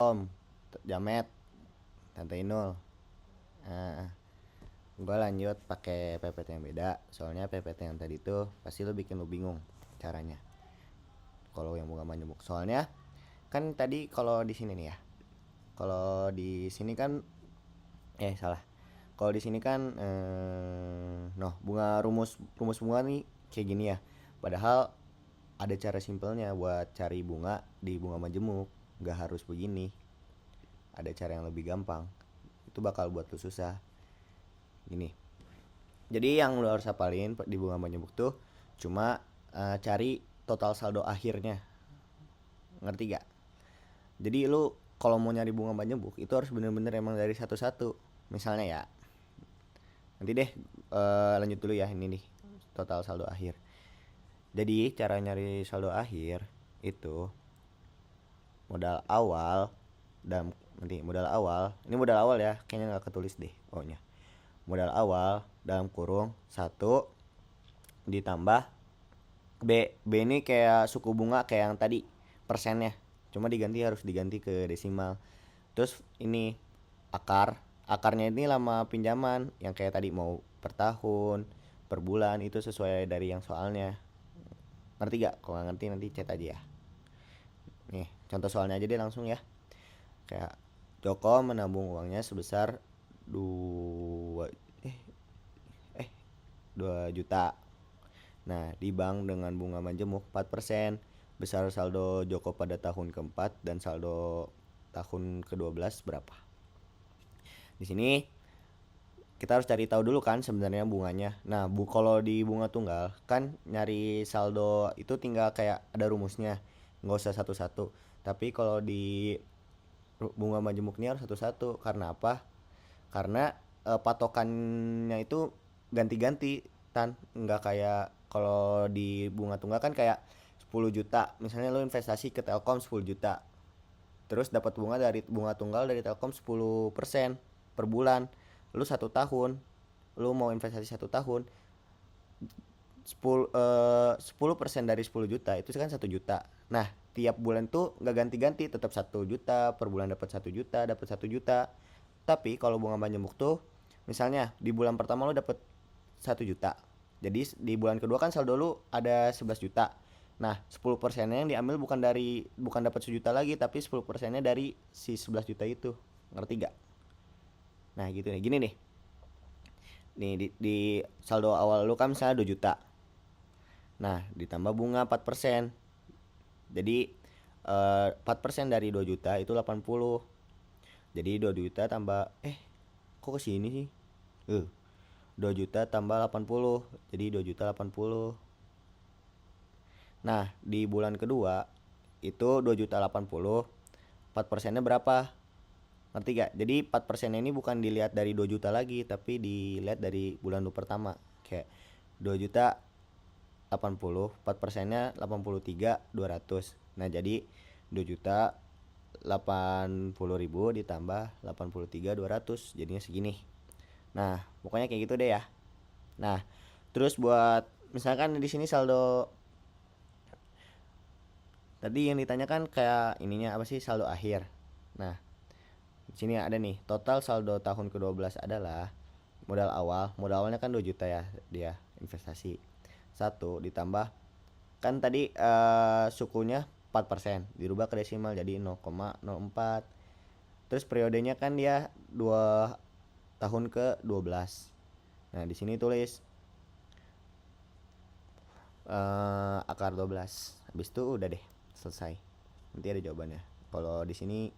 Om, Jamet, Tante Inul. Nah, gue lanjut pakai PPT yang beda. Soalnya PPT yang tadi tuh pasti lu bikin lu bingung caranya. Kalau yang bunga nyemuk. Soalnya kan tadi kalau di sini nih ya. Kalau di sini kan salah. Kalau di sini kan bunga rumus rumus bunga nih kayak gini ya. Padahal ada cara simpelnya buat cari bunga di bunga majemuk. Gak harus begini. Ada cara yang lebih gampang. Itu bakal buat lu susah. Gini. Jadi yang lu harus hafalin di bunga majemuk tuh cuma cari total saldo akhirnya. Ngerti gak? Jadi lu kalau mau nyari bunga majemuk itu harus bener-bener emang dari satu-satu. Misalnya ya. Nanti deh lanjut dulu ya ini nih total saldo akhir. Jadi cara nyari saldo akhir itu modal awal dan nanti modal awal. Ini modal awal ya, kayaknya nggak ketulis deh pokoknya. Modal awal dalam kurung 1 ditambah B ini kayak suku bunga kayak yang tadi persennya, cuma harus diganti ke desimal. Terus ini akarnya ini lama pinjaman yang kayak tadi mau per tahun per bulan itu sesuai dari yang soalnya. Ngerti gak? Kalau nggak ngerti nanti chat aja ya. Nih contoh soalnya aja deh langsung ya. Kayak Joko menabung uangnya sebesar 2 juta. Nah, di bank dengan bunga majemuk 4%. Besar saldo Joko pada tahun keempat dan saldo tahun ke-12 berapa? Di sini kita harus cari tahu dulu kan sebenarnya bunganya. Nah, kalau di bunga tunggal kan nyari saldo itu tinggal kayak ada rumusnya. Nggak usah satu-satu. Tapi kalau di bunga majemuk ini harus satu-satu. Karena apa? Karena patokannya itu ganti-ganti tan, nggak kayak kalau di bunga tunggal kan kayak 10 juta. Misalnya lo investasi ke Telkom 10 juta. Terus dapat bunga tunggal dari Telkom 10% per bulan. Lu 1 tahun, lu mau investasi 1 tahun 10% dari 10 juta itu kan 1 juta. Nah, tiap bulan tuh nggak ganti-ganti, tetap 1 juta per bulan, dapat 1 juta, dapat 1 juta. Tapi kalau bunga majemuk tuh misalnya di bulan pertama lu dapat 1 juta. Jadi di bulan kedua kan saldo lu ada 11 juta. Nah, 10%-nya yang diambil bukan dapat 1 juta lagi, tapi 10%-nya dari si 11 juta itu. Ngerti gak? Nah, gitu nih. Gini nih. Nih di saldo awal lu kan misalnya 2 juta. Nah, ditambah bunga 4%. Jadi 4% dari 2 juta itu 80. Jadi 2 juta tambah kok kesini sih? 2 juta tambah 80. Jadi 2 juta 80. Nah, di bulan kedua itu 2 juta 80. 4%-nya berapa? Ngerti gak? Jadi 4%-nya ini bukan dilihat dari 2 juta lagi, tapi dilihat dari bulan lu pertama. Kayak 2 juta 80, 4%-nya 83.200. Nah, jadi 2 juta 80.000 ditambah 83.200 jadinya segini. Nah, pokoknya kayak gitu deh ya. Nah, terus buat misalkan di sini saldo tadi yang ditanyakan kayak ininya apa sih saldo akhir. Nah, di sini ada nih total saldo tahun ke-12 adalah modal awalnya kan 2 juta ya dia investasi. 1 ditambah kan tadi sukunya 4% dirubah ke desimal jadi 0,04. Terus periodenya kan dia 2 tahun ke-12. Nah, di sini tulis akar 12. Habis itu udah deh selesai. Nanti ada jawabannya. Kalau di sini